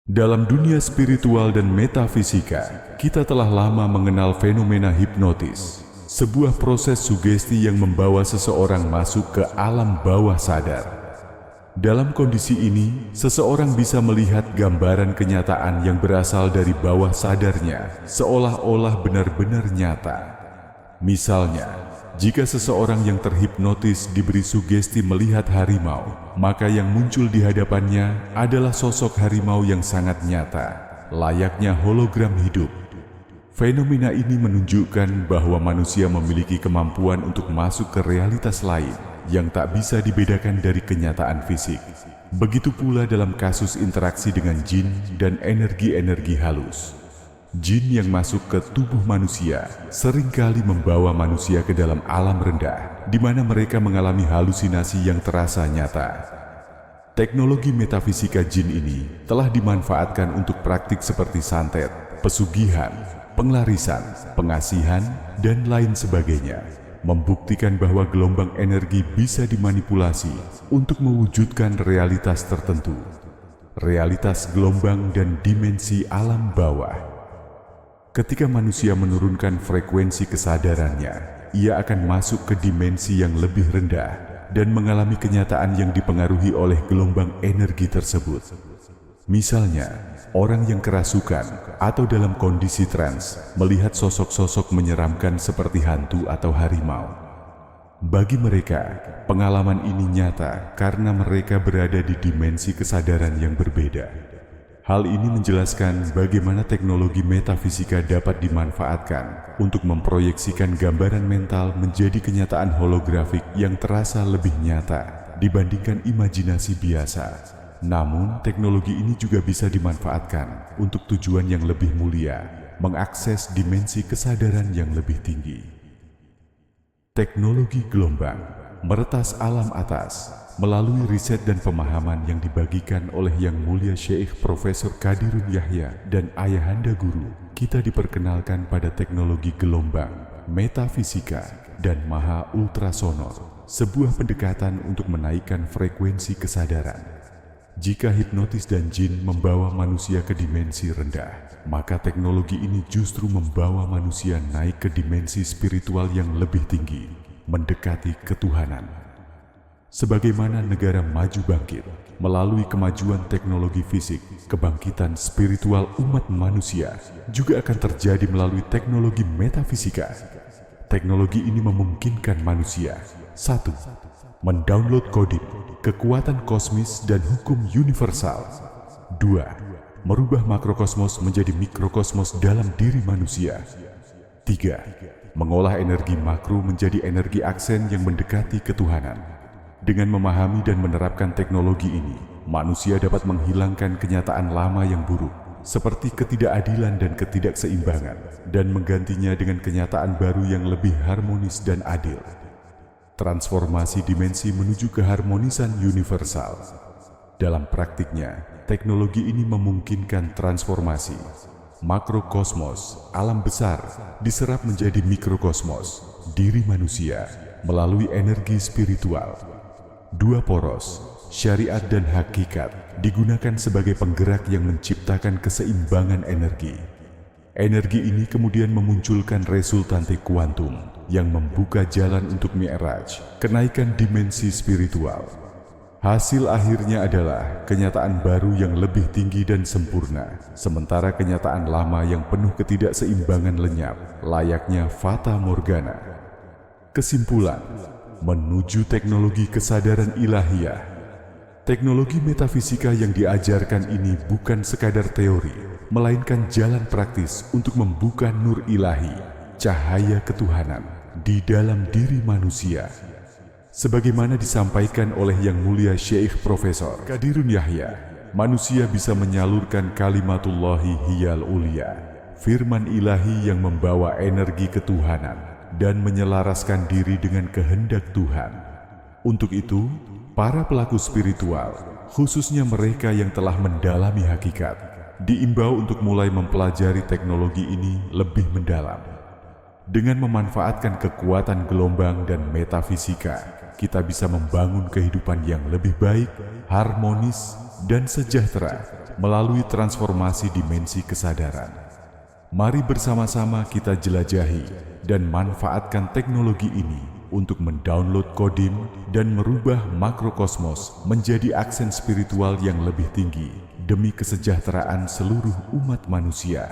Dalam dunia spiritual dan metafisika, kita telah lama mengenal fenomena hipnotis, sebuah proses sugesti yang membawa seseorang masuk ke alam bawah sadar. Dalam kondisi ini, seseorang bisa melihat gambaran kenyataan yang berasal dari bawah sadarnya, seolah-olah benar-benar nyata. Misalnya, jika seseorang yang terhipnotis diberi sugesti melihat harimau, maka yang muncul di hadapannya adalah sosok harimau yang sangat nyata, layaknya hologram hidup. Fenomena ini menunjukkan bahwa manusia memiliki kemampuan untuk masuk ke realitas lain yang tak bisa dibedakan dari kenyataan fisik. Begitu pula dalam kasus interaksi dengan jin dan energi-energi halus. Jin yang masuk ke tubuh manusia seringkali membawa manusia ke dalam alam rendah, di mana mereka mengalami halusinasi yang terasa nyata. Teknologi metafisika jin ini telah dimanfaatkan untuk praktik seperti santet, pesugihan, penglarisan, pengasihan, dan lain sebagainya, membuktikan bahwa gelombang energi bisa dimanipulasi untuk mewujudkan realitas tertentu, realitas gelombang dan dimensi alam bawah. Ketika manusia menurunkan frekuensi kesadarannya, ia akan masuk ke dimensi yang lebih rendah dan mengalami kenyataan yang dipengaruhi oleh gelombang energi tersebut. Misalnya, orang yang kerasukan atau dalam kondisi trans melihat sosok-sosok menyeramkan seperti hantu atau harimau. Bagi mereka, pengalaman ini nyata karena mereka berada di dimensi kesadaran yang berbeda. Hal ini menjelaskan bagaimana teknologi metafisika dapat dimanfaatkan untuk memproyeksikan gambaran mental menjadi kenyataan holografik yang terasa lebih nyata dibandingkan imajinasi biasa. Namun, teknologi ini juga bisa dimanfaatkan untuk tujuan yang lebih mulia, mengakses dimensi kesadaran yang lebih tinggi. Teknologi gelombang meretas alam atas. Melalui riset dan pemahaman yang dibagikan oleh Yang Mulia Syekh Profesor Qadirun Yahya dan Ayahanda Guru, kita diperkenalkan pada teknologi gelombang, metafisika, dan maha ultrasonor, sebuah pendekatan untuk menaikkan frekuensi kesadaran. Jika hipnotis dan jin membawa manusia ke dimensi rendah, maka teknologi ini justru membawa manusia naik ke dimensi spiritual yang lebih tinggi, mendekati ketuhanan. Sebagaimana negara maju bangkit melalui kemajuan teknologi fisik, kebangkitan spiritual umat manusia juga akan terjadi melalui teknologi metafisika. Teknologi ini memungkinkan manusia: 1. Mendownload kode, kekuatan kosmis dan hukum universal. 2. Merubah makrokosmos menjadi mikrokosmos dalam diri manusia. 3. Mengolah energi makro menjadi energi aksen yang mendekati ketuhanan. Dengan memahami dan menerapkan teknologi ini, manusia dapat menghilangkan kenyataan lama yang buruk, seperti ketidakadilan dan ketidakseimbangan, dan menggantinya dengan kenyataan baru yang lebih harmonis dan adil. Transformasi dimensi menuju keharmonisan universal. Dalam praktiknya, teknologi ini memungkinkan transformasi. Makrokosmos, alam besar, diserap menjadi mikrokosmos, diri manusia, melalui energi spiritual. Dua poros, syariat dan hakikat, digunakan sebagai penggerak yang menciptakan keseimbangan energi. Energi ini kemudian memunculkan resultante kuantum yang membuka jalan untuk mi'raj, kenaikan dimensi spiritual. Hasil akhirnya adalah kenyataan baru yang lebih tinggi dan sempurna, sementara kenyataan lama yang penuh ketidakseimbangan lenyap, layaknya fata morgana. Kesimpulan, menuju teknologi kesadaran ilahiyah. Teknologi metafisika yang diajarkan ini bukan sekadar teori, melainkan jalan praktis untuk membuka nur ilahi, cahaya ketuhanan, di dalam diri manusia. Sebagaimana disampaikan oleh Yang Mulia Syekh Profesor Qadirun Yahya, manusia bisa menyalurkan kalimatullahi hiyal ulia, firman ilahi yang membawa energi ketuhanan, dan menyelaraskan diri dengan kehendak Tuhan. Untuk itu, para pelaku spiritual, khususnya mereka yang telah mendalami hakikat, diimbau untuk mulai mempelajari teknologi ini lebih mendalam. Dengan memanfaatkan kekuatan gelombang dan metafisika, kita bisa membangun kehidupan yang lebih baik, harmonis, dan sejahtera melalui transformasi dimensi kesadaran. Mari bersama-sama kita jelajahi dan manfaatkan teknologi ini untuk mendownload kodim dan merubah makrokosmos menjadi aksen spiritual yang lebih tinggi demi kesejahteraan seluruh umat manusia.